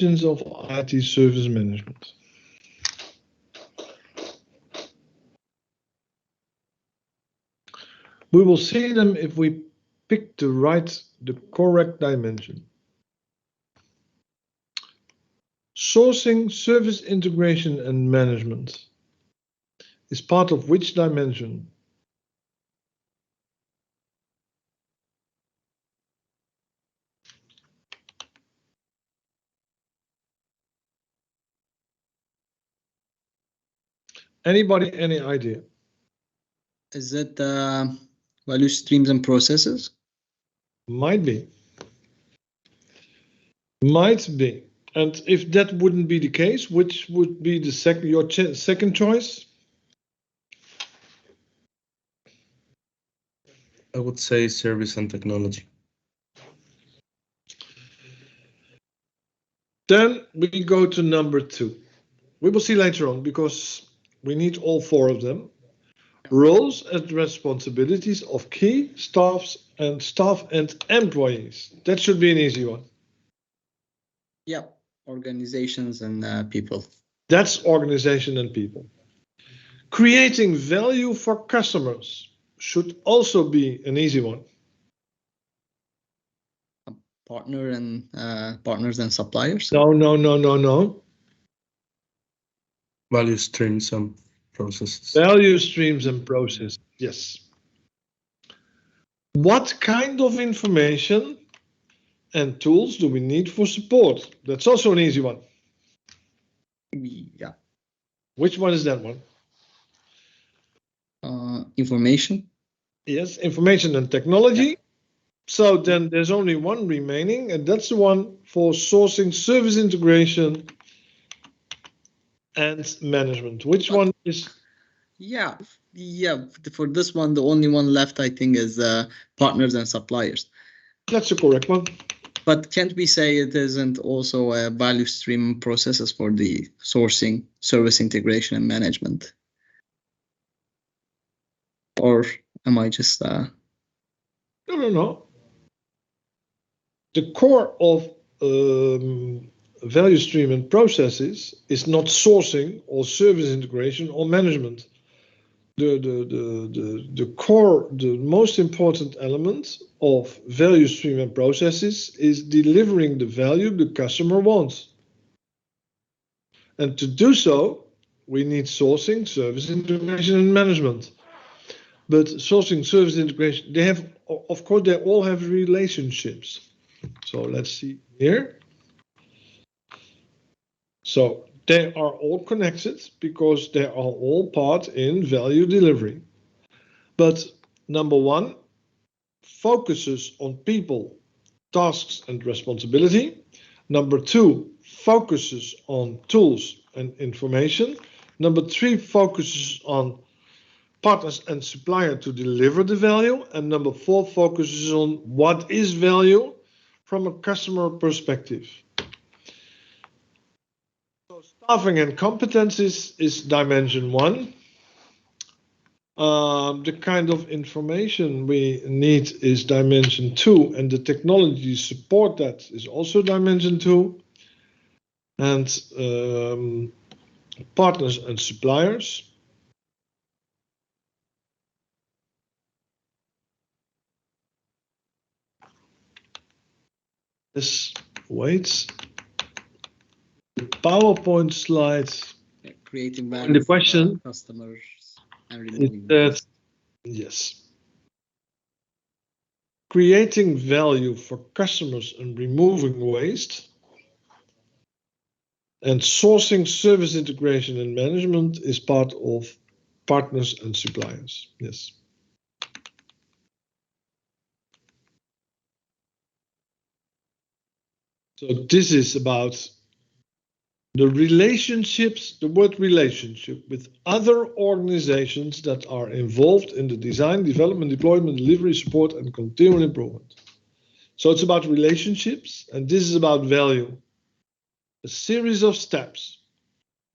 of IT service management. We will see them if we pick the correct dimension. Sourcing, service integration, and management is part of which dimension? Anybody, any idea? Is it value streams and processes? Might be. Might be. And if that wouldn't be the case, which would be the second choice? I would say service and technology. Then we go to number 2. We will see later on because we need all 4 of them. Roles and responsibilities of key staff and employees. That should be an easy one. Yeah, organizations and people. That's organization and people. Creating value for customers should also be an easy one. Partners and suppliers. No. Value streams and processes. Value streams and process. Yes. What kind of information and tools do we need for support? That's also an easy one. Yeah. Which one is that one? Information. Yes, information and technology. Yeah. So then there's only one remaining, and that's the one for sourcing, service integration, and management. Which one is? Yeah. For this one, the only one left, I think, is partners and suppliers. That's the correct one. But can't we say it isn't also a value stream processes for the sourcing, service integration, and management? Or am I just... No. The core of value stream and processes is not sourcing or service integration or management. The core, the most important element of value stream and processes is delivering the value the customer wants. And to do so, we need sourcing, service integration, and management. But sourcing, service integration, they have, of course, they all have relationships. So let's see here. So they are all connected because they are all part in value delivery. But number 1 focuses on people, tasks, and responsibility. Number 2 focuses on tools and information. Number 3 focuses on partners and supplier to deliver the value. And number 4 focuses on what is value from a customer perspective. So staffing and competencies is dimension 1. The kind of information we need is dimension 2, and the technology support that is also dimension 2. And partners and suppliers. Yes, wait. The PowerPoint slides. Creating value the question for customers and is removing that, yes. Creating value for customers and removing waste. And sourcing, service integration, and management is part of partners and suppliers. Yes. So this is about the relationships, the word relationship with other organizations that are involved in the design, development, deployment, delivery, support, and continual improvement. So it's about relationships, and this is about value. A series of steps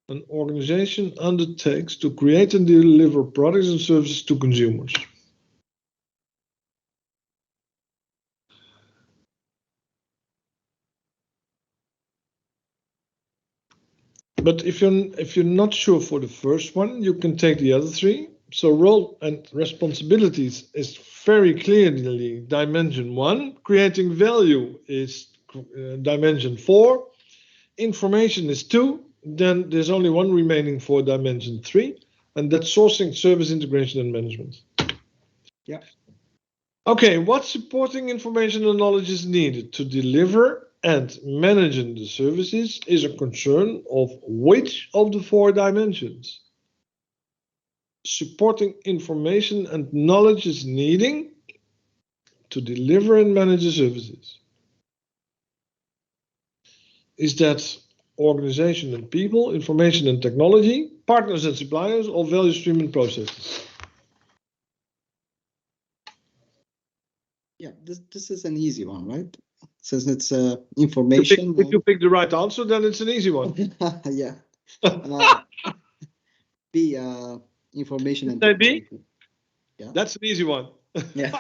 an organization undertakes to create and deliver products and services to consumers. But if you're not sure for the first one, you can take the other three. So role and responsibilities is very clearly dimension 1. Creating value is dimension 4. Information is 2. Then there's only one remaining for dimension 3, and that's sourcing, service integration, and management. Yeah. Okay, what supporting information and knowledge is needed to deliver and managing the services is a concern of which of the 4 dimensions? Supporting information and knowledge is needing to deliver and manage the services. Is that organization and people, information and technology, partners and suppliers, or value stream and processes? Yeah, this is an easy one, right? Since it's information. If you pick the right answer, then it's an easy one. Yeah. B, information and technology. B? Yeah. That's an easy one. Yeah.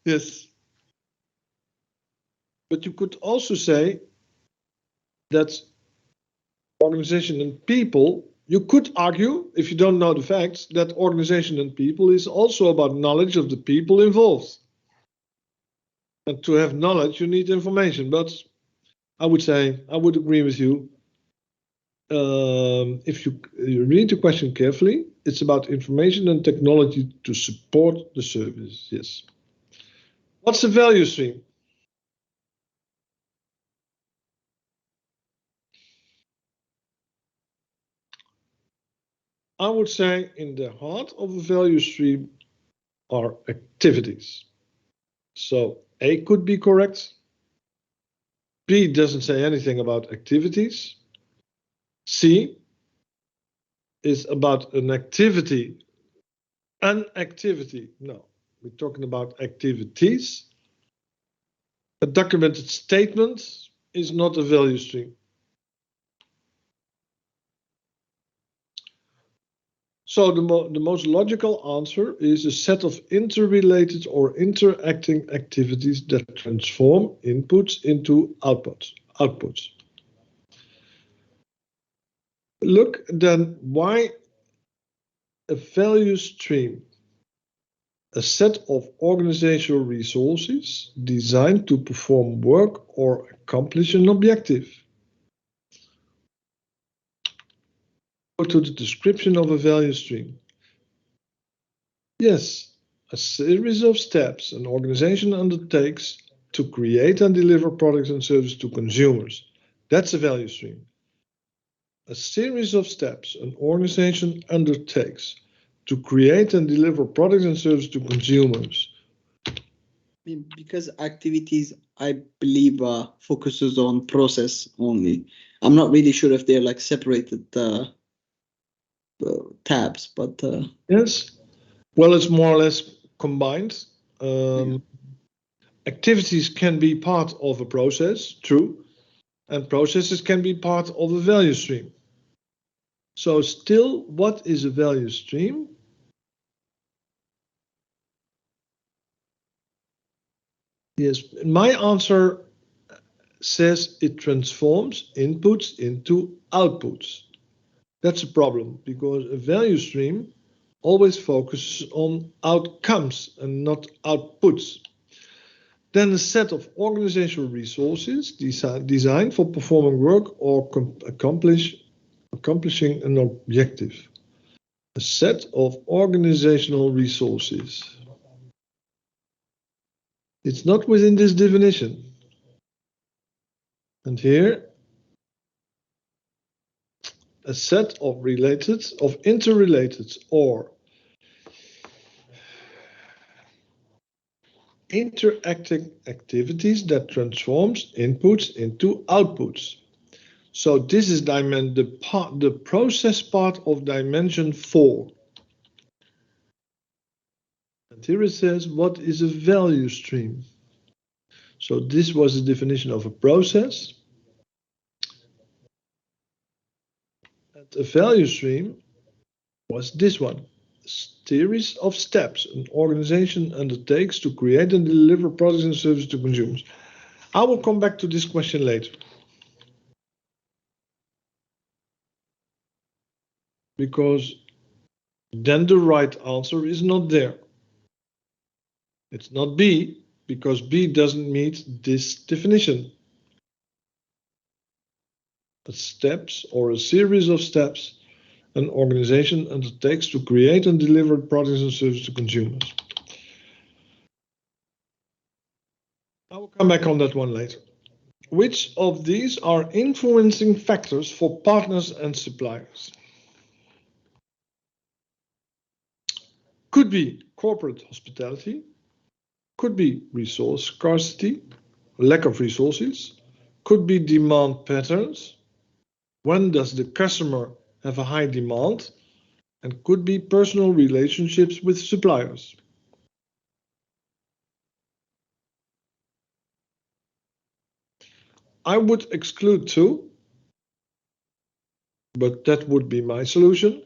Yes. But you could also say that organization and people, you could argue, if you don't know the facts, that organization and people is also about knowledge of the people involved. And to have knowledge, you need information. But I would say, I would agree with you. If you read the question carefully, it's about information and technology to support the service. Yes. What's the value stream? I would say in the heart of a value stream are activities. So A could be correct. B doesn't say anything about activities. C is about an activity. An activity. No, we're talking about activities. A documented statement is not a value stream. So the most logical answer is a set of interrelated or interacting activities that transform inputs into outputs. Look then, why a value stream? A set of organizational resources designed to perform work or accomplish an objective. Go to the description of a value stream. Yes, a series of steps an organization undertakes to create and deliver products and services to consumers. That's a value stream. A series of steps an organization undertakes to create and deliver products and services to consumers. Because activities, I believe, focuses on process only. I'm not really sure if they're like separated tabs, but yes. Well, it's more or less combined. Activities can be part of a process, true, and processes can be part of a value stream. So still, what is a value stream? Yes, my answer says it transforms inputs into outputs. That's a problem because a value stream always focuses on outcomes and not outputs. Then a set of organizational resources designed for performing work or accomplishing an objective. A set of organizational resources. It's not within this definition. And here, a set of interrelated or interacting activities that transforms inputs into outputs. So this is the process part of dimension 4. And here it says, what is a value stream? So this was the definition of a process. And a value stream was this one. A series of steps an organization undertakes to create and deliver products and services to consumers. I will come back to this question later. because then the right answer is not there. It's not B, because B doesn't meet this definition. The steps or a series of steps an organization undertakes to create and deliver products and services to consumers. I will come back on that one later. Which of these are influencing factors for partners and suppliers? Could be corporate hospitality, could be resource scarcity, lack of resources, could be demand patterns. When does the customer have a high demand? And could be personal relationships with suppliers. I would exclude 2, but that would be my solution.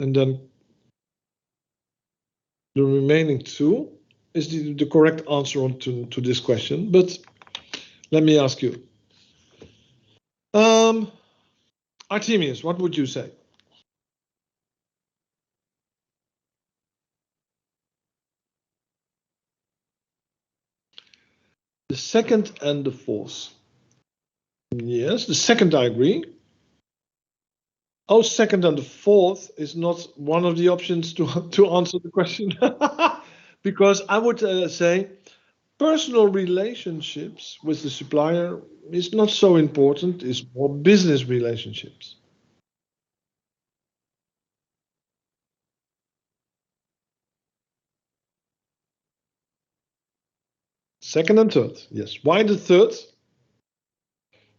And then the remaining 2 is the correct answer to this question. But let me ask you. Artemios, what would you say? The second and the fourth. Yes, the second I agree. Oh, second and the fourth is not one of the options to answer the question. Because I would say personal relationships with the supplier is not so important, it's more business relationships. Second and third, yes. Why the third?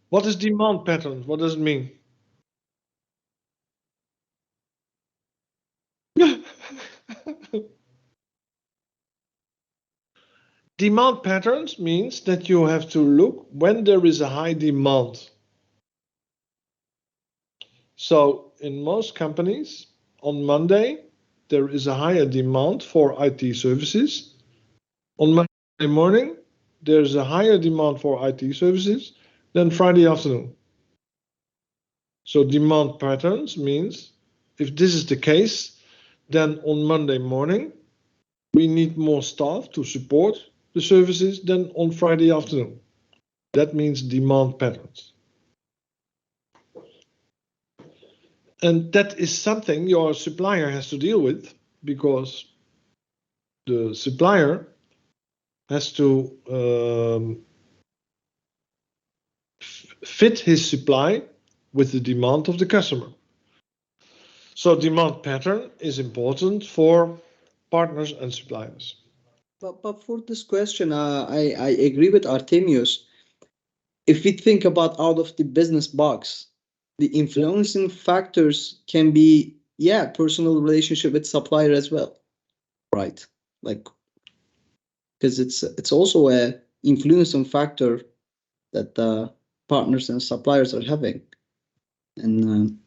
What is demand pattern? What does it mean? Demand patterns means that you have to look when there is a high demand. So in most companies, on Monday, there is a higher demand for IT services. On Monday morning, there's a higher demand for IT services than Friday afternoon. So demand patterns means if this is the case, then on Monday morning, we need more staff to support the services than on Friday afternoon. That means demand patterns. And that is something your supplier has to deal with, because the supplier has to fit his supply with the demand of the customer. So demand pattern is important for partners and suppliers. But for this question, I agree with Artemios. If we think about out of the business box, the influencing factors can be, yeah, personal relationship with supplier as well, right? Like, because it's also a influencing factor that the partners and suppliers are having. And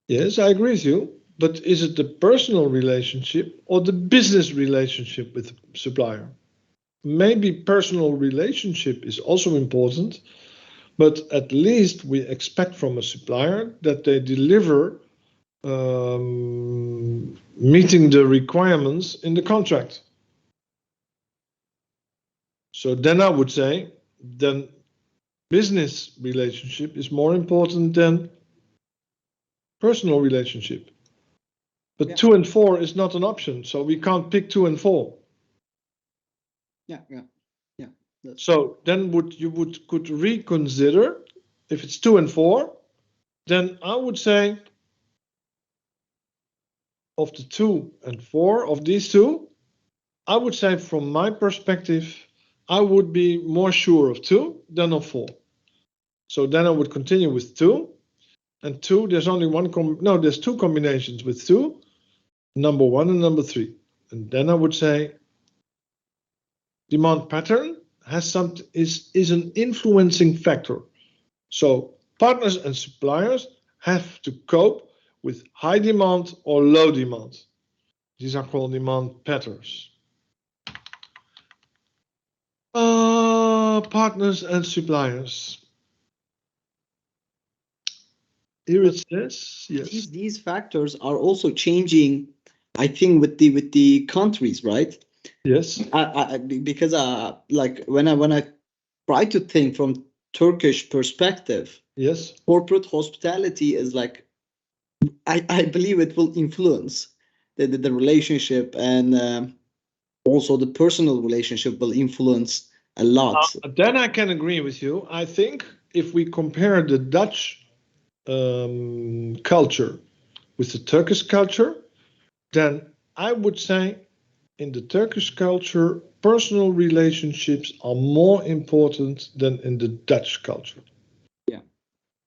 yes, I agree with you. But is it the personal relationship or the business relationship with the supplier? Maybe personal relationship is also important, but at least we expect from a supplier that they deliver meeting the requirements in the contract. So then I would say, then business relationship is more important than personal relationship. But 2 and 4 is not an option, so we can't pick 2 and 4. yeah. So then could reconsider if it's 2 and 4. Then I would say of the 2 and 4 of these 2, I would say from my perspective, I would be more sure of 2 than of 4. So then I would continue with 2. And 2, there's only one, there's 2 combinations with 2, number 1 and number 3. And then I would say demand pattern is an influencing factor. So partners and suppliers have to cope with high demand or low demand. These are called demand patterns. Partners and suppliers. Here it says, yes. These factors are also changing, I think, with the countries, right? Yes. Because like when I try to think from Turkish perspective, Yes. corporate hospitality is like, I believe it will influence the relationship, and also the personal relationship will influence a lot. Then I can agree with you. I think if we compare the Dutch culture with the Turkish culture, then I would say in the Turkish culture, personal relationships are more important than in the Dutch culture. Yeah.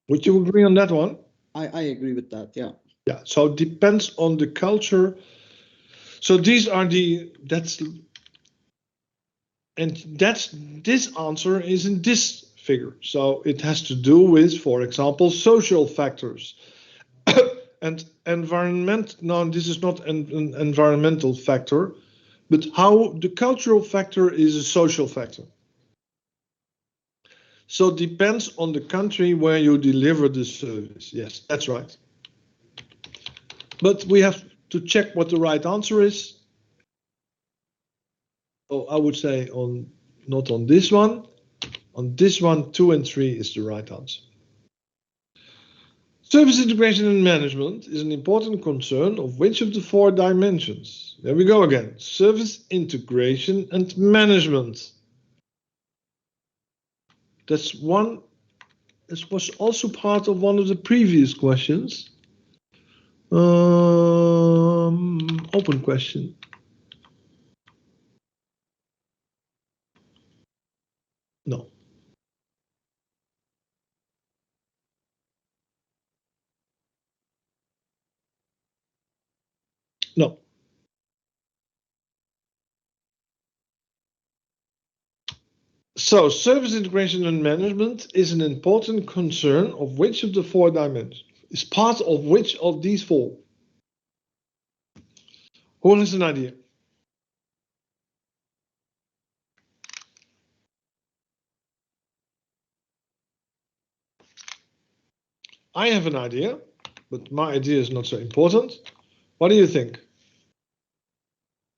Would you agree on that one? I agree with that. Yeah. Yeah. So it depends on the culture. So these are this answer is in this figure. So it has to do with, for example, social factors. And environment, no, this is not an environmental factor, but how the cultural factor is a social factor. So it depends on the country where you deliver the service. Yes, that's right. But we have to check what the right answer is. Oh, I would say not on this one. On this one, 2 and 3 is the right answer. Service integration and management is an important concern of which of the 4 dimensions? There we go again. Service integration and management. That's one. This was also part of one of the previous questions. Open question. No. No. So, service integration and management is an important concern of which of the 4 dimensions? Is part of which of these 4? Who has an idea? I have an idea, but my idea is not so important. What do you think?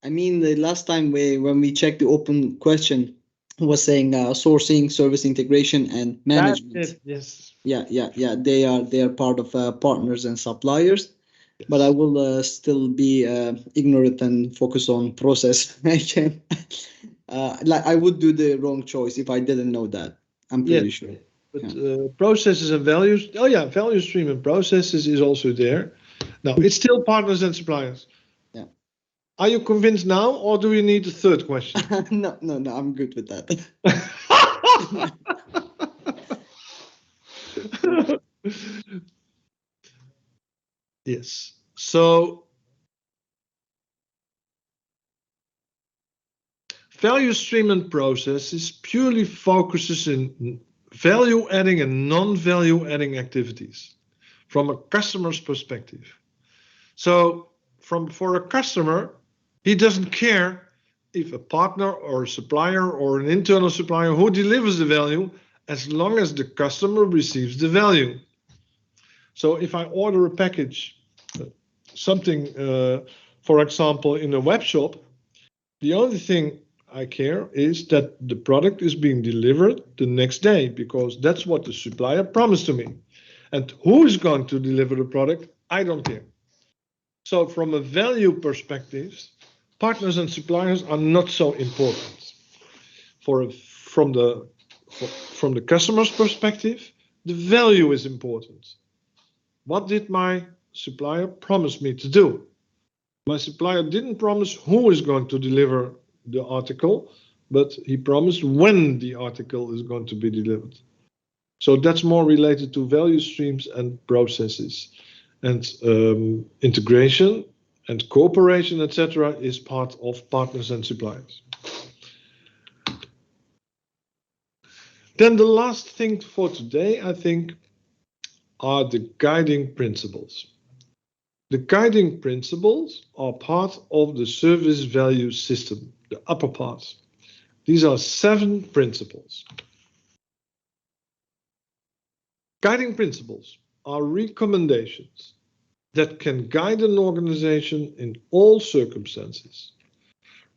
I mean, the last time when we checked the open question was saying sourcing, service integration, and management. That's it, yes. Yeah. They are part of partners and suppliers. Yes. But I will still be ignorant and focus on process. I can, like I would do the wrong choice if I didn't know that. I'm pretty sure. But processes and values. Oh yeah, value stream and processes is also there. Now it's still partners and suppliers. Yeah. Are you convinced now, or do you need a third question? No, I'm good with that. Yes. So value stream and processes purely focuses in value adding and non-value adding activities from a customer's perspective. So for a customer, he doesn't care if a partner or a supplier or an internal supplier who delivers the value, as long as the customer receives the value. So if I order a package, something, for example, in a web shop, the only thing I care is that the product is being delivered the next day, because that's what the supplier promised to me. And who is going to deliver the product, I don't care. So from a value perspective, partners and suppliers are not so important. From the customer's perspective, the value is important. What did my supplier promise me to do? My supplier didn't promise who is going to deliver the article, but he promised when the article is going to be delivered. So that's more related to value streams and processes. And integration and cooperation, etc., is part of partners and suppliers. Then the last thing for today, I think, are the guiding principles. The guiding principles are part of the service value system, the upper part. These are 7 principles. Guiding principles. are recommendations that can guide an organization in all circumstances,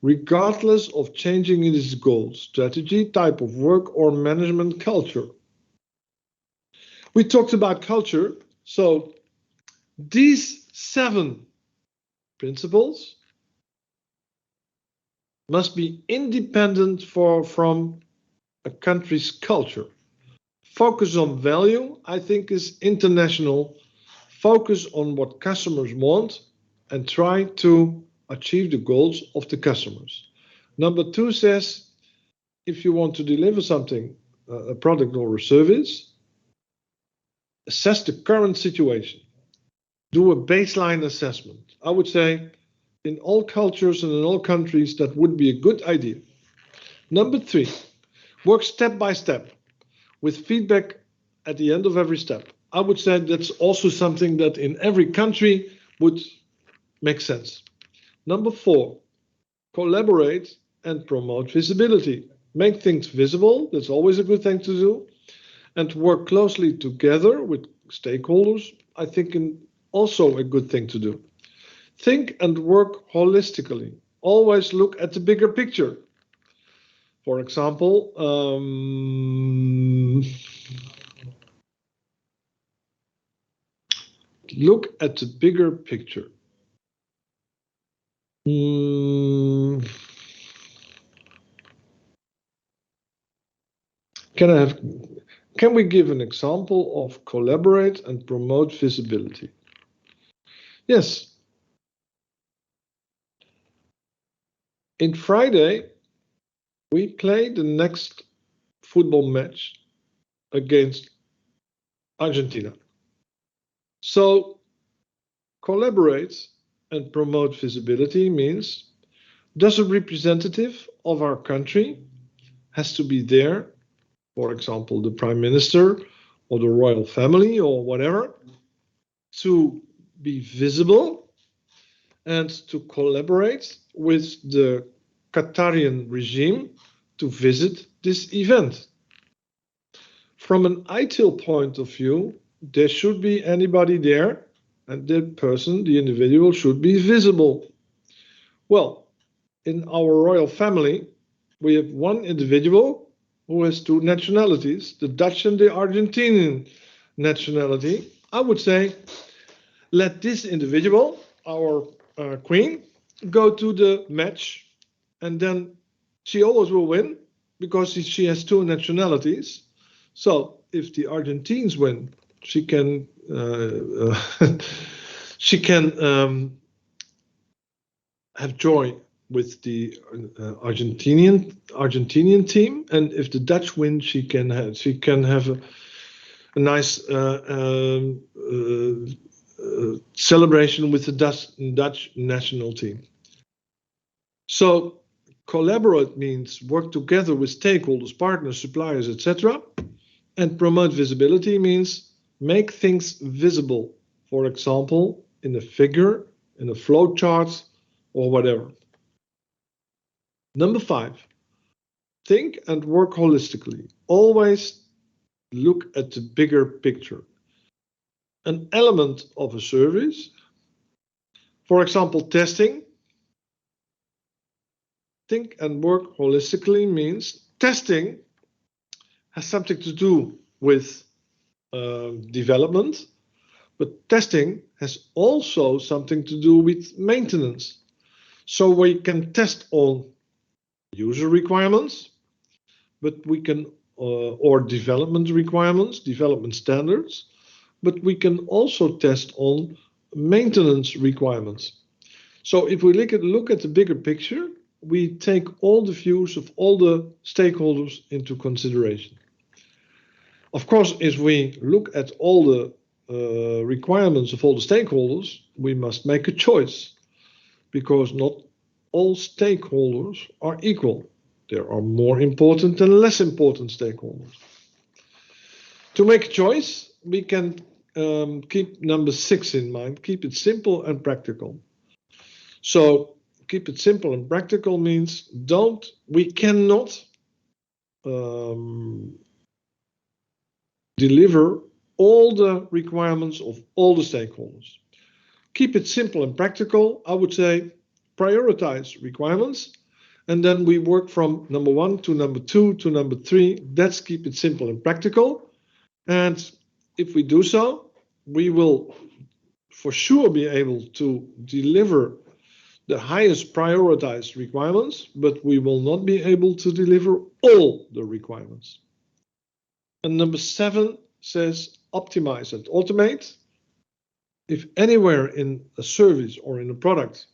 regardless of changing its goals, strategy, type of work, or management culture. We talked about culture, so these 7 principles must be independent from a country's culture. Focus on value, I think, is international. Focus on what customers want and try to achieve the goals of the customers. Number 2 says, if you want to deliver something, a product or a service, assess the current situation. Do a baseline assessment. I would say in all cultures and in all countries, that would be a good idea. Number 3, work step by step with feedback at the end of every step. I would say that's also something that in every country would make sense. Number 4, collaborate and promote visibility. Make things visible, that's always a good thing to do. And work closely together with stakeholders, I think also a good thing to do. Think and work holistically. Always look at the bigger picture. For example, look at the bigger picture. Can we give an example of collaborate and promote visibility? Yes. In Friday, we play the next football match against Argentina. So collaborate and promote visibility means, does a representative of our country has to be there, for example, the Prime Minister or the royal family or whatever, to be visible and to collaborate with the Qatarian regime to visit this event. From an ITIL point of view, there should be anybody there, and the person, the individual, should be visible. Well, in our royal family, we have one individual who has 2 nationalities, the Dutch and the Argentinian nationality. I would say, let this individual, our queen, go to the match, and then she always will win because she has 2 nationalities. So if the Argentines win, she can she can have joy with the Argentinian team, and if the Dutch win, she can have a nice celebration with the Dutch national team. So collaborate means work together with stakeholders, partners, suppliers, etc. And promote visibility means make things visible, for example, in a figure, in a flow chart, or whatever. Number 5, think and work holistically. Always look at the bigger picture. An element of a service, for example, testing. Think and work holistically means testing has something to do with development, but testing has also something to do with maintenance. So we can test on user requirements, but we can, or development requirements, development standards, but we can also test on maintenance requirements. So if we look at the bigger picture, we take all the views of all the stakeholders into consideration. Of course, if we look at all the requirements of all the stakeholders, we must make a choice, because not all stakeholders are equal. There are more important and less important stakeholders. To make a choice, we can keep number 6 in mind, keep it simple and practical. So keep it simple and practical means we cannot deliver all the requirements of all the stakeholders. Keep it simple and practical. I would say prioritize requirements, and then we work from number 1 to number 2 to number 3. Let's keep it simple and practical. And if we do so, we will for sure be able to deliver the highest prioritized requirements, but we will not be able to deliver all the requirements. And number 7 says optimize and automate. If anywhere in a service or in a product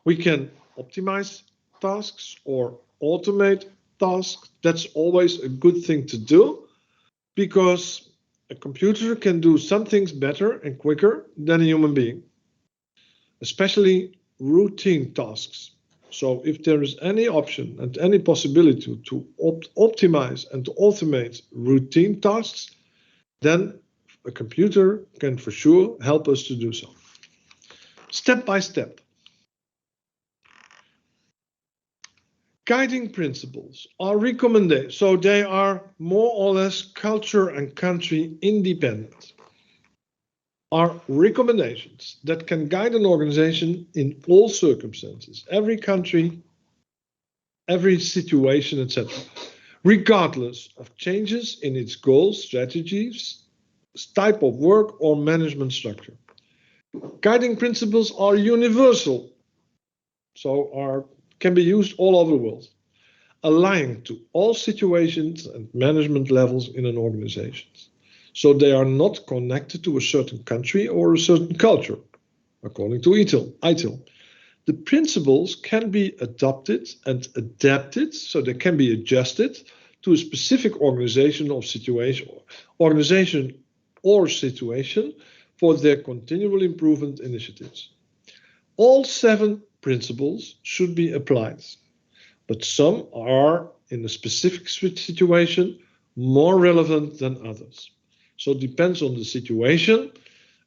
we can optimize tasks or automate tasks, that's always a good thing to do, because a computer can do some things better and quicker than a human being, especially routine tasks. So if there is any option and any possibility to optimize and to automate routine tasks, then a computer can for sure help us to do so. Step by step. Guiding principles are recommended, so they are more or less culture and country independent. Are recommendations that can guide an organization in all circumstances, every country, every situation, etc., regardless of changes in its goals, strategies, type of work, or management structure. Guiding principles are universal, so can be used all over the world, aligned to all situations and management levels in an organization. So they are not connected to a certain country or a certain culture, according to ITIL. The principles can be adopted and adapted, so they can be adjusted to a specific organization or situation for their continual improvement initiatives. All 7 principles should be applied, but some are, in a specific situation, more relevant than others. So it depends on the situation.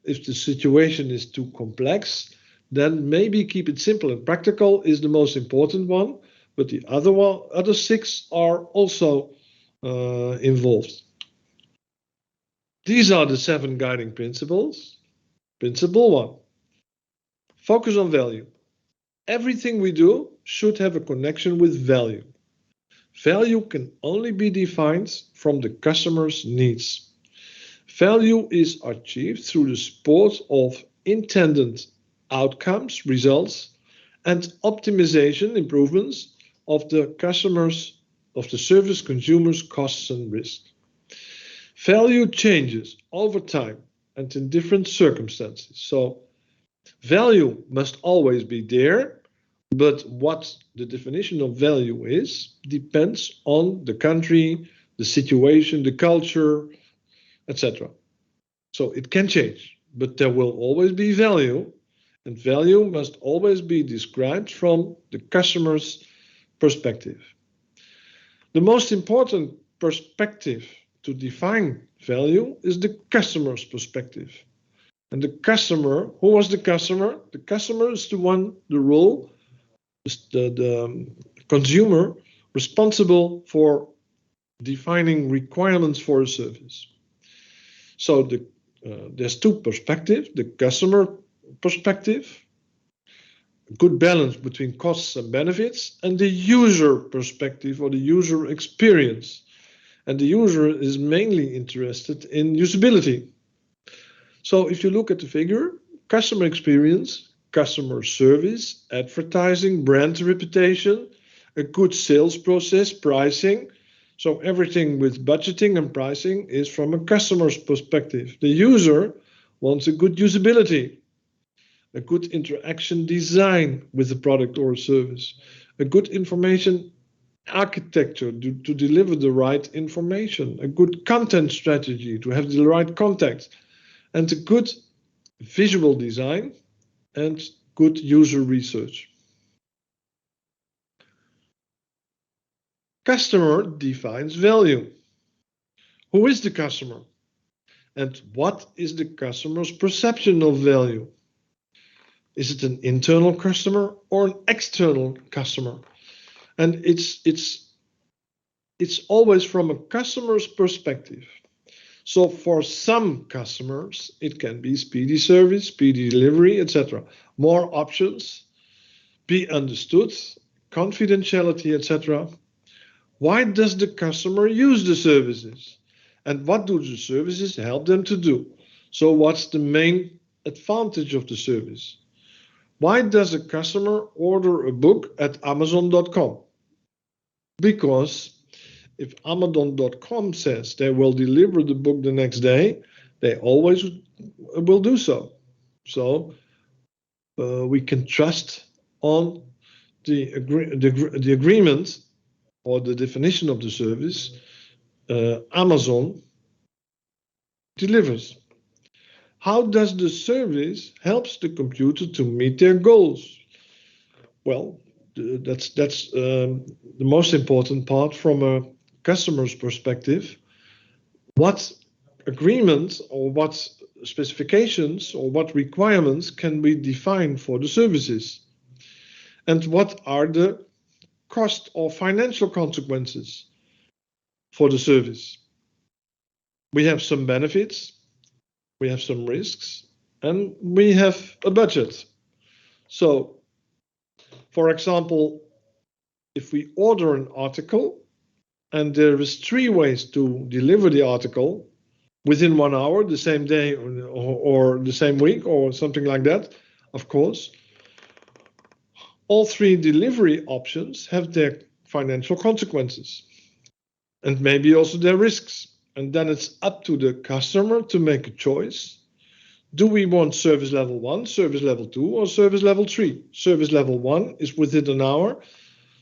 If the situation is too complex, then maybe keep it simple and practical is the most important one, but the other 6 are also involved. These are the 7 guiding principles. Principle 1, focus on value. Everything we do should have a connection with value. Value can only be defined from the customer's needs. Value is achieved through the support of intended outcomes, results, and optimization improvements of the service consumers' costs and risks. Value changes over time and in different circumstances. So value must always be there, but what the definition of value is depends on the country, the situation, the culture, etc. So it can change, but there will always be value, and value must always be described from the customer's perspective. The most important perspective to define value is the customer's perspective. And the customer, who was the customer? The customer is the consumer responsible for defining requirements for a service. So there's 2 perspectives, the customer perspective, a good balance between costs and benefits, and the user perspective or the user experience. And the user is mainly interested in usability. So if you look at the figure, customer experience, customer service, advertising, brand reputation, a good sales process, pricing. So everything with budgeting and pricing is from a customer's perspective. The user wants a good usability, a good interaction design with the product or service, a good information architecture to deliver the right information, a good content strategy to have the right context, and a good visual design and good user research. Customer defines value. Who is the customer? And what is the customer's perception of value? Is it an internal customer or an external customer? And it's always from a customer's perspective. So for some customers, it can be speedy service, speedy delivery, etc. More options, be understood, confidentiality, etc. Why does the customer use the services? And what do the services help them to do? So what's the main advantage of the service? Why does a customer order a book at Amazon.com? Because if Amazon.com says they will deliver the book the next day, they always will do so. So we can trust on the agreement or the definition of the service Amazon delivers. How does the service helps the computer to meet their goals? Well, that's the most important part from a customer's perspective. What agreement or what specifications or what requirements can we define for the services? And what are the cost or financial consequences for the service? We have some benefits, we have some risks, and we have a budget. So, for example, if we order an article and there is 3 ways to deliver the article within 1 hour, the same day or the same week or something like that, of course, all 3 delivery options have their financial consequences and maybe also their risks. And then it's up to the customer to make a choice. Do we want service level 1, service level 2, or service level 3? Service level 1 is within an hour.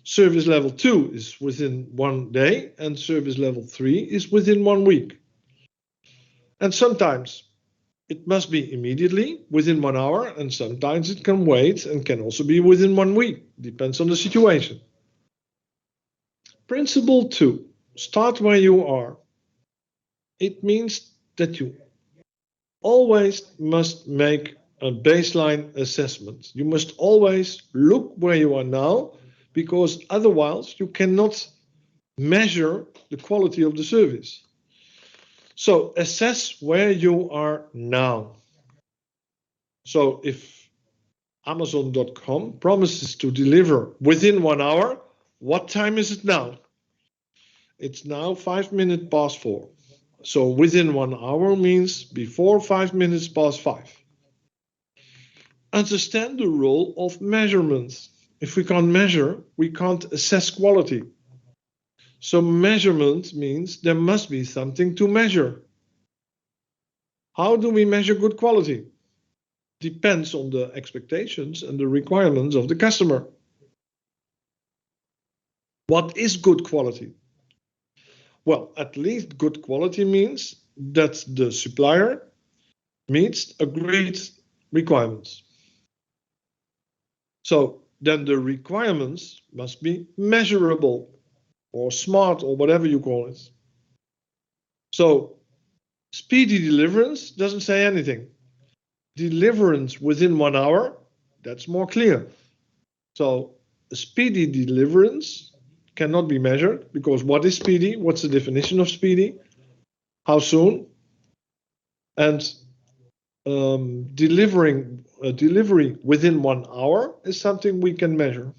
Service level 2 is within 1 day. And service level 3 is within 1 week. And sometimes it must be immediately within 1 hour. And sometimes it can wait and can also be within 1 week. Depends on the situation. Principle 2. Start where you are. It means that you always must make a baseline assessment. You must always look where you are now, because otherwise you cannot measure the quality of the service. So assess where you are now. So if Amazon.com promises to deliver within 1 hour, what time is it now? It's now 5 minutes past 4. So within 1 hour means before 5 minutes past 5. Understand the role of measurement. If we can't measure, we can't assess quality. So measurement means there must be something to measure. How do we measure good quality? Depends on the expectations and the requirements of the customer. What is good quality? Well, at least good quality means that the supplier meets agreed requirements. So then the requirements must be measurable or smart or whatever you call it. So speedy deliverance doesn't say anything. Deliverance within 1 hour, that's more clear. So a speedy deliverance cannot be measured, because what is speedy? What's the definition of speedy? How soon? And delivery within 1 hour is something we can measure.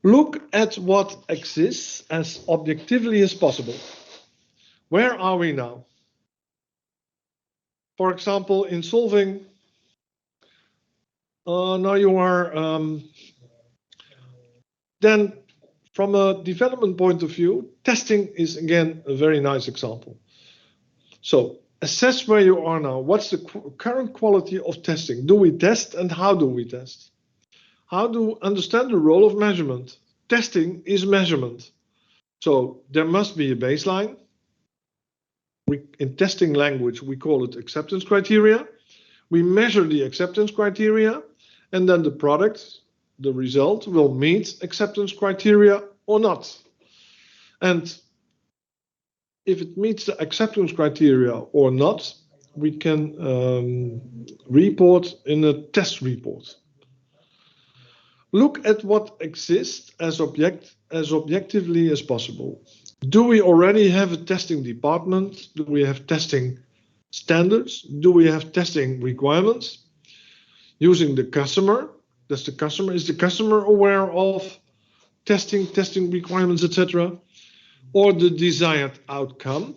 Look at what exists as objectively as possible. Where are we now? For example, in solving, now you are, then from a development point of view, testing is again a very nice example. So assess where you are now. What's the current quality of testing? Do we test, and how do we test? How to understand the role of measurement? Testing is measurement. So there must be a baseline. In testing language, we call it acceptance criteria. We measure the acceptance criteria, and then the product, the result, will meet acceptance criteria or not. And if it meets the acceptance criteria or not, we can report in a test report. Look at what exists as objectively as possible. Do we already have a testing department? Do we have testing standards? Do we have testing requirements? Using the customer, is the customer aware of testing requirements, etc., or the desired outcome?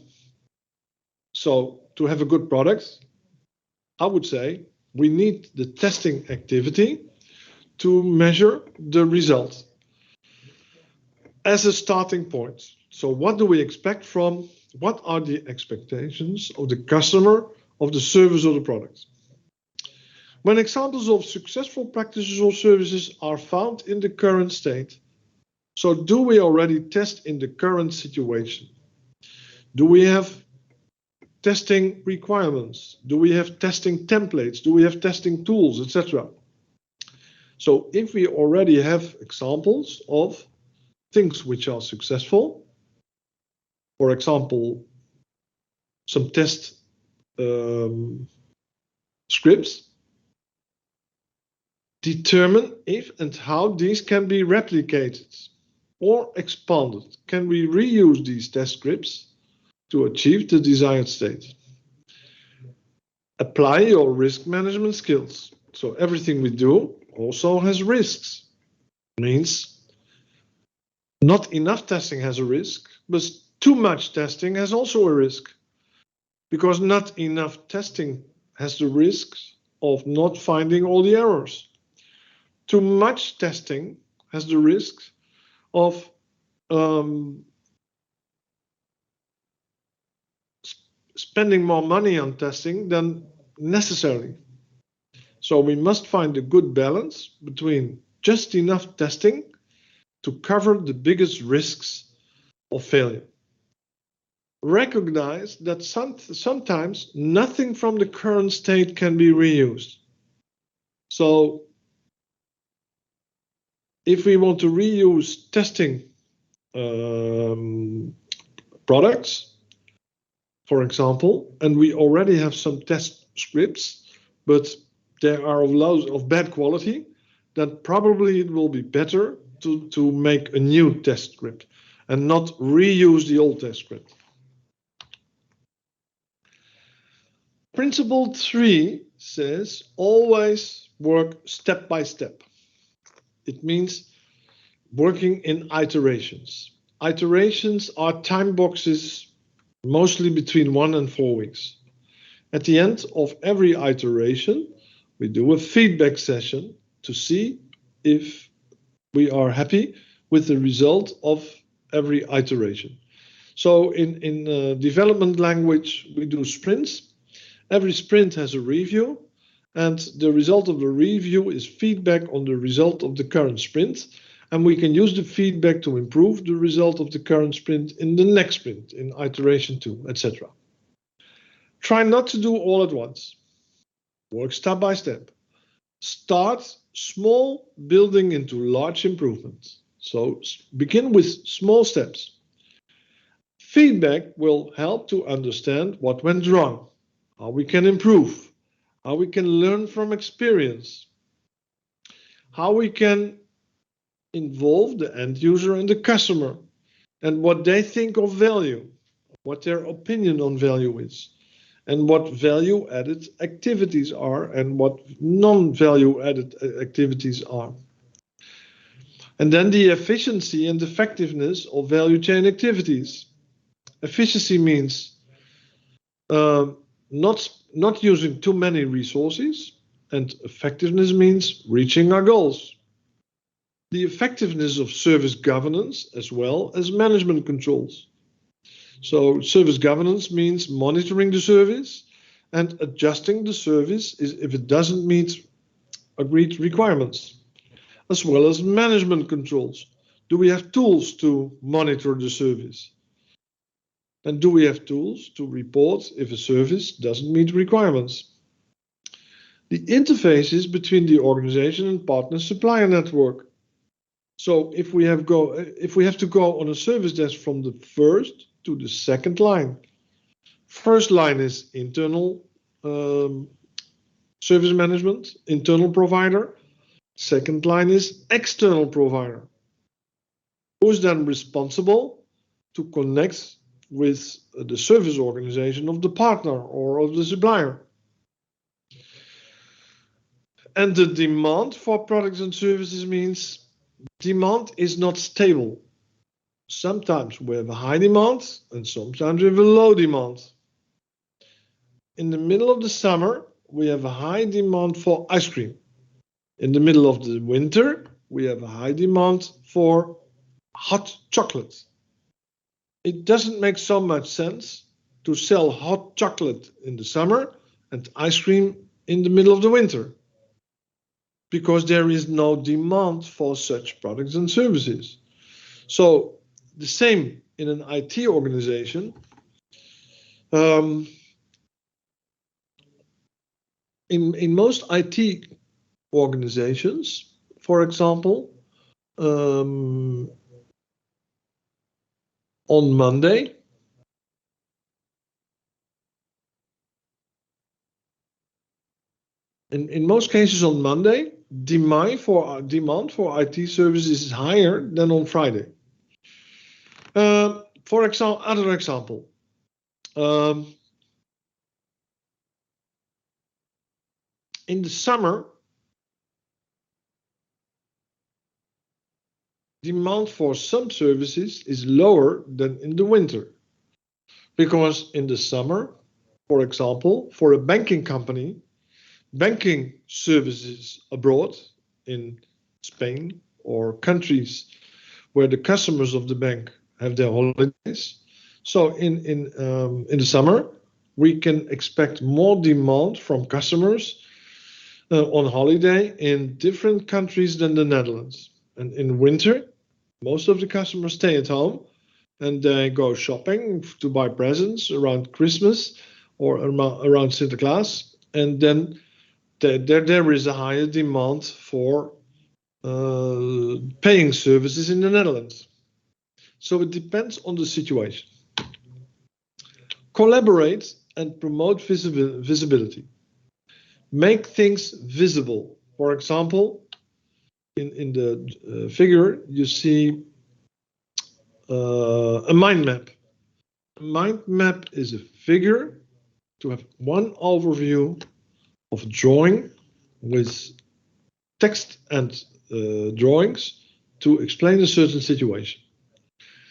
So to have a good product, I would say we need the testing activity to measure the result as a starting point. So what do we expect from, what are the expectations of the customer of the service or the product? When examples of successful practices or services are found in the current state, so do we already test in the current situation? Do we have testing requirements? Do we have testing templates? Do we have testing tools, etc.? So if we already have examples of things which are successful, for example, some test scripts, determine if and how these can be replicated or expanded. Can we reuse these test scripts to achieve the desired state? Apply your risk management skills. So everything we do also has risks. Means not enough testing has a risk, but too much testing has also a risk, because not enough testing has the risk of not finding all the errors. Too much testing has the risk of spending more money on testing than necessary. So we must find a good balance between just enough testing to cover the biggest risks of failure. Recognize that sometimes nothing from the current state can be reused. So if we want to reuse testing products, for example, and we already have some test scripts, but they are of bad quality, then probably it will be better to make a new test script and not reuse the old test script. Principle 3 says always work step by step. It means working in iterations. Iterations are time boxes mostly between 1 and 4 weeks. At the end of every iteration, we do a feedback session to see if we are happy with the result of every iteration. So in development language, we do sprints. Every sprint has a review, and the result of the review is feedback on the result of the current sprint. And we can use the feedback to improve the result of the current sprint in the next sprint, in iteration 2, etc. Try not to do all at once. Work step by step. Start small, building into large improvements. So begin with small steps. Feedback will help to understand what went wrong, how we can improve, how we can learn from experience, how we can involve the end user and the customer, and what they think of value, what their opinion on value is, and what value-added activities are and what non-value-added activities are. And then the efficiency and effectiveness of value chain activities. Efficiency means not using too many resources, and effectiveness means reaching our goals. The effectiveness of service governance as well as management controls. So service governance means monitoring the service and adjusting the service if it doesn't meet agreed requirements, as well as management controls. Do we have tools to monitor the service? And do we have tools to report if a service doesn't meet requirements? The interfaces between the organization and partner supplier network. So if we have to go on a service desk from the first to the second line. First line is internal service management, internal provider. Second line is external provider. Who's then responsible to connect with the service organization of the partner or of the supplier. And the demand for products and services means demand is not stable. Sometimes we have a high demand and sometimes we have a low demand. In the middle of the summer, we have a high demand for ice cream. In the middle of the winter, we have a high demand for hot chocolate. It doesn't make so much sense to sell hot chocolate in the summer and ice cream in the middle of the winter, because there is no demand for such products and services. So the same in an IT organization. In most IT organizations, for example, on Monday, in most cases on Monday, demand for IT services is higher than on Friday. For example, other example. In the summer, demand for some services is lower than in the winter. Because in the summer, for example, for a banking company, banking services abroad in Spain or countries where the customers of the bank have their holidays. So in the summer, we can expect more demand from customers on holiday in different countries than the Netherlands. And in winter, most of the customers stay at home and they go shopping to buy presents around Christmas or around Sinterklaas. And then there is a higher demand for paying services in the Netherlands. So it depends on the situation. Collaborate and promote visibility. Make things visible. For example, in the figure, you see a mind map. A mind map is a figure to have one overview of a drawing with text and drawings to explain a certain situation.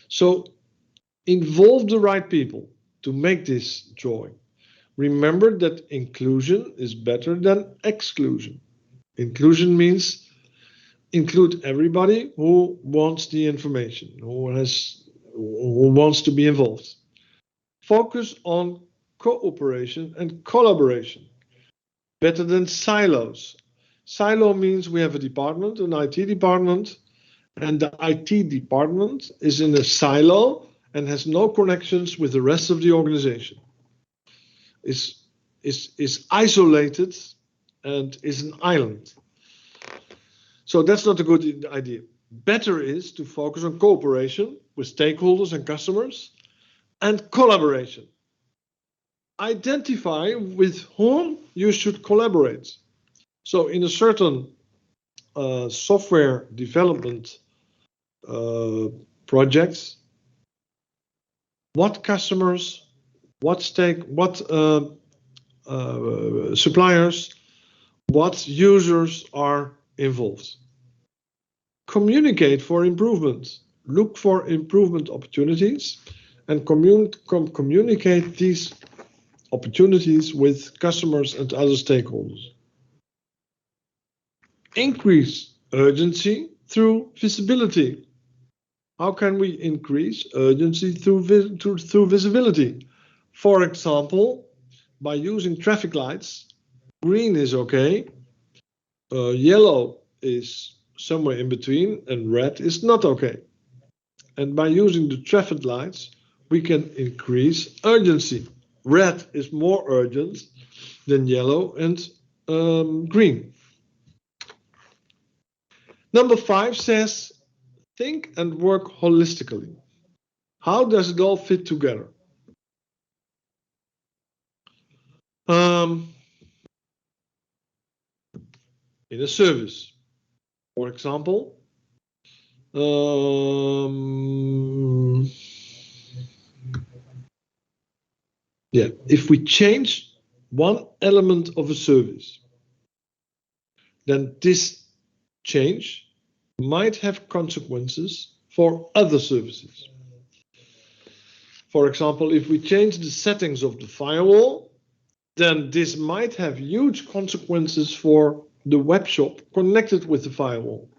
So involve the right people to make this drawing. Remember that inclusion is better than exclusion. Inclusion means include everybody who wants the information, who wants to be involved. Focus on cooperation and collaboration, better than silos. Silo means we have a department, an IT department, and the IT department is in a silo and has no connections with the rest of the organization. Is isolated and is an island. So that's not a good idea. Better is to focus on cooperation with stakeholders and customers and collaboration. Identify with whom you should collaborate. So in a certain software development projects, what customers, what suppliers, what users are involved. Communicate for improvement. Look for improvement opportunities and communicate these opportunities with customers and other stakeholders. Increase urgency through visibility. How can we increase urgency through visibility? For example, by using traffic lights, green is okay, yellow is somewhere in between, and red is not okay. And by using the traffic lights, we can increase urgency. Red is more urgent than yellow and green. Number 5 says, think and work holistically. How does it all fit together? In a service, for example, Yeah, if we change one element of a service, then this change might have consequences for other services. For example, if we change the settings of the firewall, then this might have huge consequences for the web shop connected with the firewall.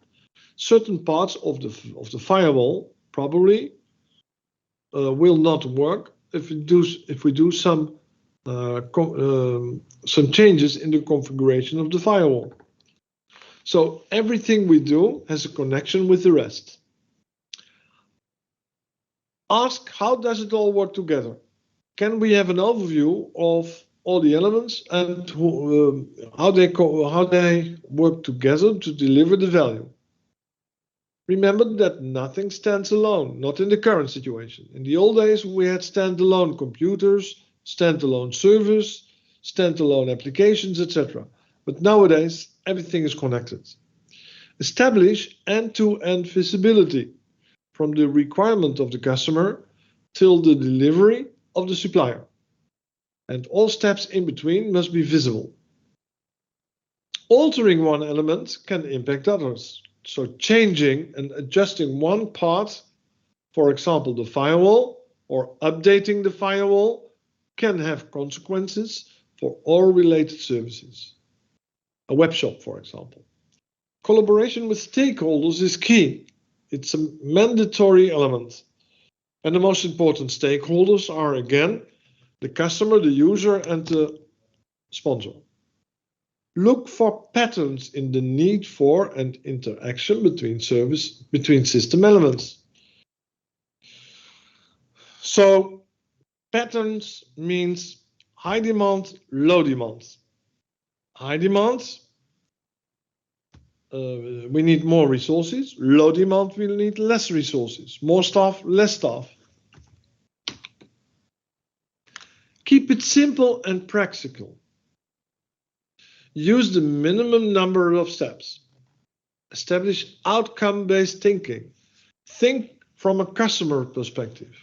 Certain parts of the firewall probably will not work if we do some changes in the configuration of the firewall. So everything we do has a connection with the rest. Ask, how does it all work together? Can we have an overview of all the elements and how they work together to deliver the value? Remember that nothing stands alone, not in the current situation. In the old days, we had standalone computers, standalone servers, standalone applications, etc. But nowadays, everything is connected. Establish end-to-end visibility from the requirement of the customer till the delivery of the supplier. And all steps in between must be visible. Altering one element can impact others. So changing and adjusting one part, for example, the firewall, or updating the firewall, can have consequences for all related services. A web shop, for example. Collaboration with stakeholders is key. It's a mandatory element. And the most important stakeholders are, again, the customer, the user, and the sponsor. Look for patterns in the need for and interaction between system elements. So patterns means high demand, low demand. High demand, we need more resources. Low demand, we need less resources. More staff, less staff. Keep it simple and practical. Use the minimum number of steps. Establish outcome-based thinking. Think from a customer perspective.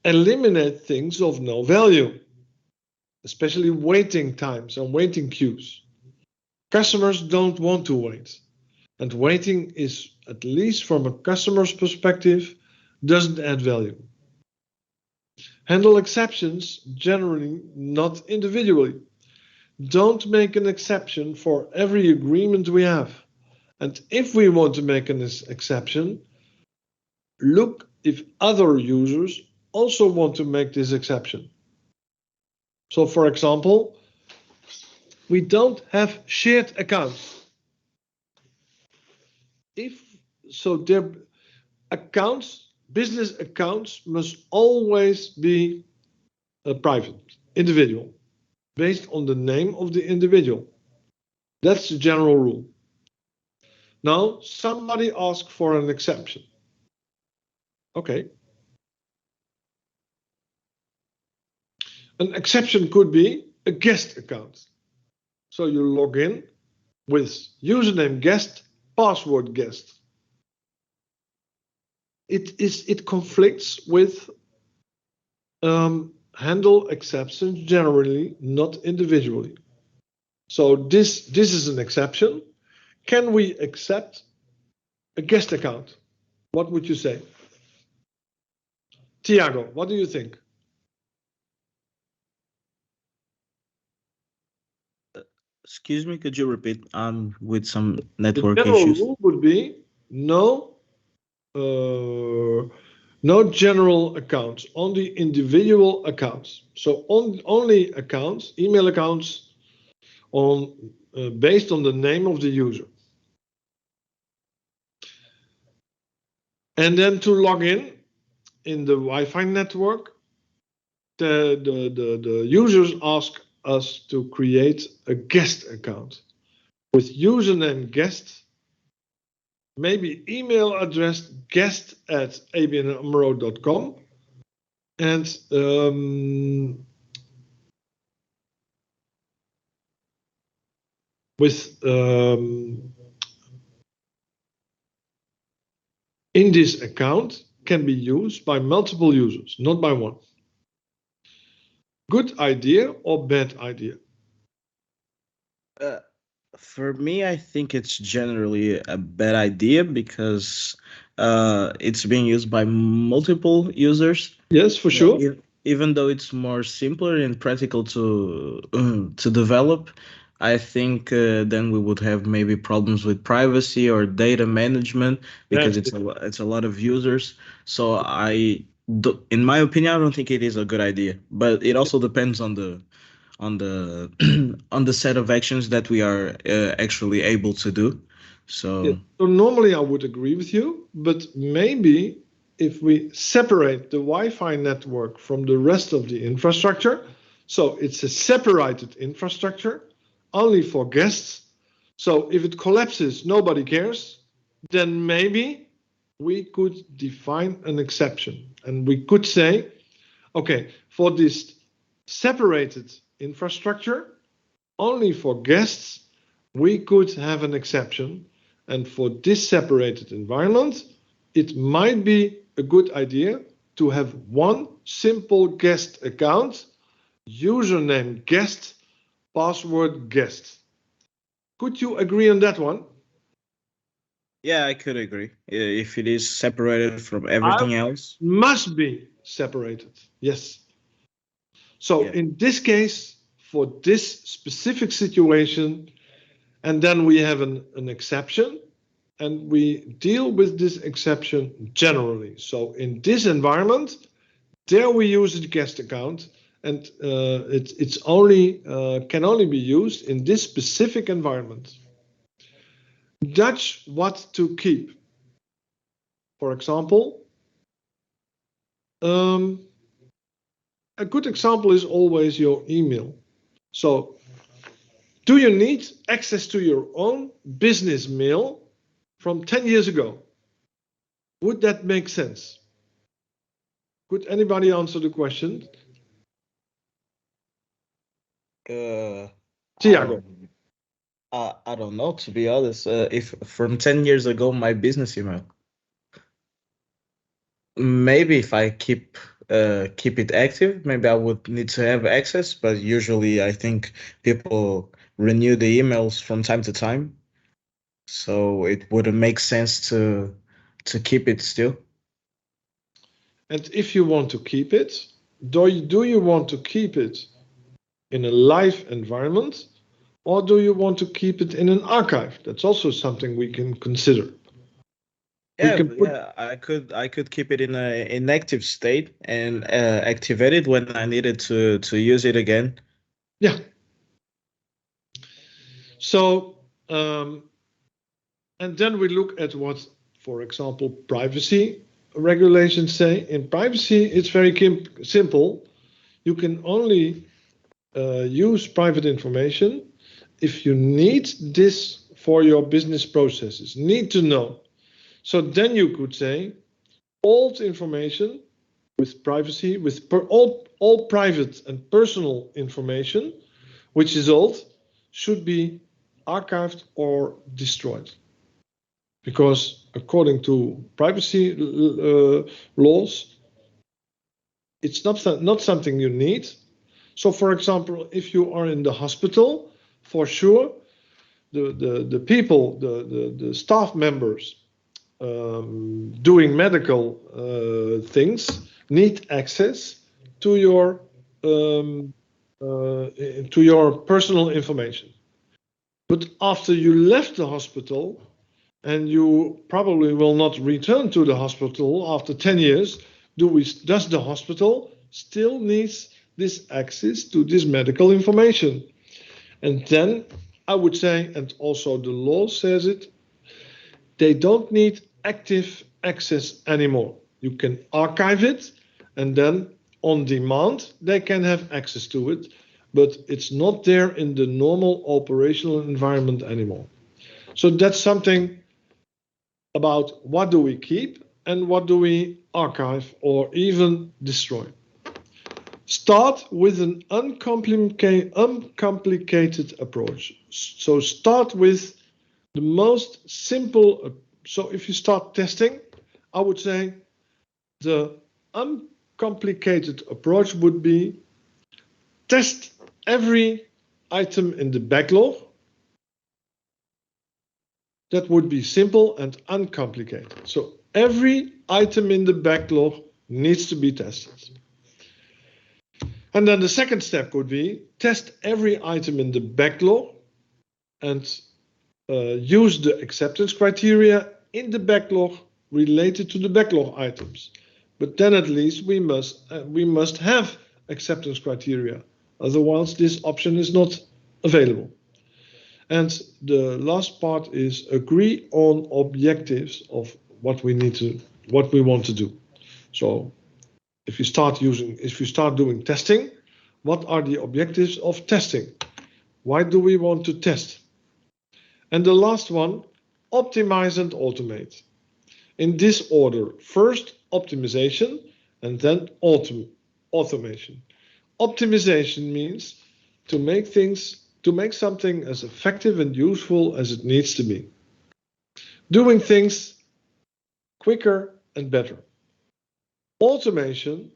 Eliminate things of no value, especially waiting times and waiting queues. Customers don't want to wait, and waiting is, at least from a customer's perspective, doesn't add value. Handle exceptions generally, not individually. Don't make an exception for every agreement we have. And if we want to make an exception, look if other users also want to make this exception. So for example, we don't have shared accounts. Their accounts, business accounts, must always be private, individual, based on the name of the individual. That's the general rule. Now, somebody asked for an exception. Okay. An exception could be a guest account. So you log in with username guest, password guest. It conflicts with handle exceptions generally, not individually. So this is an exception. Can we accept a guest account? What would you say? Tiago, what do you think? Excuse me, could you repeat? With some network The general issues. rule would be no general accounts, only individual accounts. So only accounts, email accounts, based on the name of the user. And then to log in the Wi-Fi network, the users ask us to create a guest account with username guest, maybe email address guest@abnamro.com, and in this account can be used by multiple users, not by one. Good idea or bad idea? For me, I think it's generally a bad idea because it's being used by multiple users. Yes, for sure. Even though it's more simpler and practical to develop, I think then we would have maybe problems with privacy or data management because Yes. it's a lot of users. So in my opinion, I don't think it is a good idea. But it also depends on the on the set of actions that we are actually able to do. Yes. So So normally I would agree with you, but maybe if we separate the Wi-Fi network from the rest of the infrastructure, so it's a separated infrastructure only for guests. So if it collapses, nobody cares, then maybe we could define an exception. And we could say, okay, for this separated infrastructure, only for guests, we could have an exception. And for this separated environment, it might be a good idea to have one simple guest account, username guest, password guest. Could you agree on that one? yeah, I could agree. If it is separated from I everything else. must be separated. Yes. So Yeah. in this case, for this specific situation, and then we have an exception, and we deal with this exception generally. So in this environment, there we use the guest account, and it's only can only be used in this specific environment. Judge what to keep. For example, um, a good example is always your email. So, do you need access to your own business mail from 10 years ago? Would that make sense? Could anybody answer the question? Uh, I Tiago. don't. I don't know, to be honest. If from 10 years ago, my business email, maybe if I keep it active, maybe I would need to have access. But usually, I think people renew the emails from time to time, so it wouldn't make sense to keep it still. And if you want to keep it, do you want to keep it in a live environment or do you want to keep it in an archive? That's also something we can consider. We Yeah, can put, yeah, I could keep it in a inactive state and activate it when I needed to use it again. yeah. So, um, and then we look at what, for example, privacy regulations say. In privacy, it's very simple. You can only use private information if you need this for your business processes, need to know. So then you could say all information with privacy, with all private and personal information, which is old, should be archived or destroyed. Because according to privacy laws, it's not something you need. So, for example, if you are in the hospital, for sure, the people, the staff members doing medical things need access to um, to your personal information. But after you left the hospital, and you probably will not return to the hospital after 10 years, does the hospital still needs this access to this medical information? And then I would say, and also the law says it, they don't need active access anymore. You can archive it, and then on demand, they can have access to it, but it's not there in the normal operational environment anymore. So that's something about what do we keep and what do we archive or even destroy. Start with an uncomplicated approach. So start with the most simple. So if you start testing, I would say the uncomplicated approach would be test every item in the backlog. That would be simple and uncomplicated. So every item in the backlog needs to be tested. And then the second step would be test every item in the backlog and use the acceptance criteria in the backlog related to the backlog items. But then at least we must have acceptance criteria. Otherwise, this option is not available. And the last part is agree on objectives of what we want to do. So if you start doing testing, what are the objectives of testing? Why do we want to test? And the last one, optimize and automate. In this order, first optimization and then automation. Optimization means to make something as effective and useful as it needs to be. Doing things quicker and better. Automation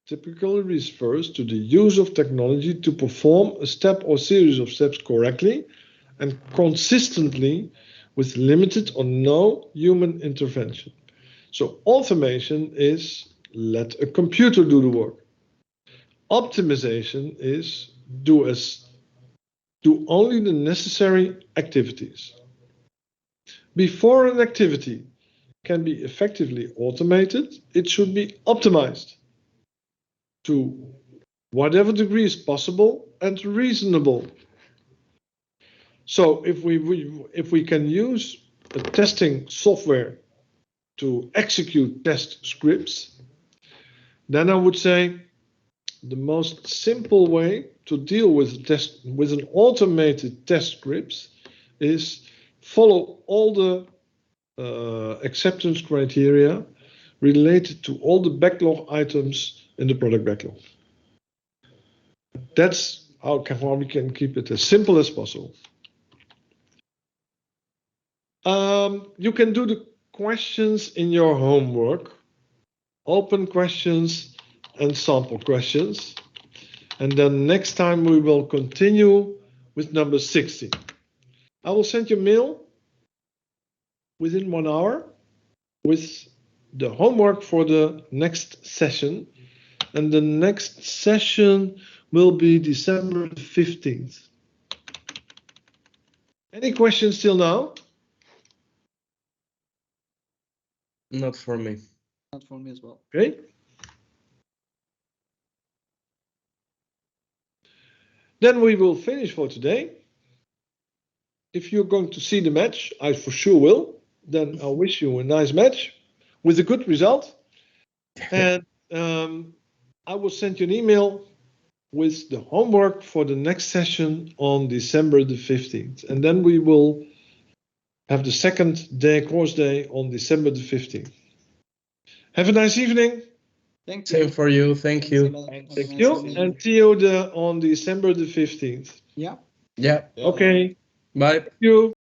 typically refers to the use of technology to perform a step or series of steps correctly and consistently with limited or no human intervention. So automation is let a computer do the work. Optimization is do only the necessary activities. Before an activity can be effectively automated, it should be optimized to whatever degree is possible and reasonable. So if we can use a testing software to execute test scripts, then I would say the most simple way to deal with an automated test scripts is follow all the acceptance criteria related to all the backlog items in the product backlog. That's how we can keep it as simple as possible. You can do the questions in your homework, open questions and sample questions. And then next time we will continue with number 60. I will send you a mail within 1 hour with the homework for the next session. And the next session will be December 15th. Any questions till now? Not for me. Not for me as well. Okay. Then we will finish for today. If you're going to see the match, I for sure will. Then I'll wish you a nice match with a good result. And I will send you an email with the homework for the next session on December the 15th. And then we will have the second course day on December the 15th. Have a nice evening. Thank you. Same for you. Thank you. Thank you. And see you on December the 15th. Yeah. Yeah. Okay. Bye. Thank you.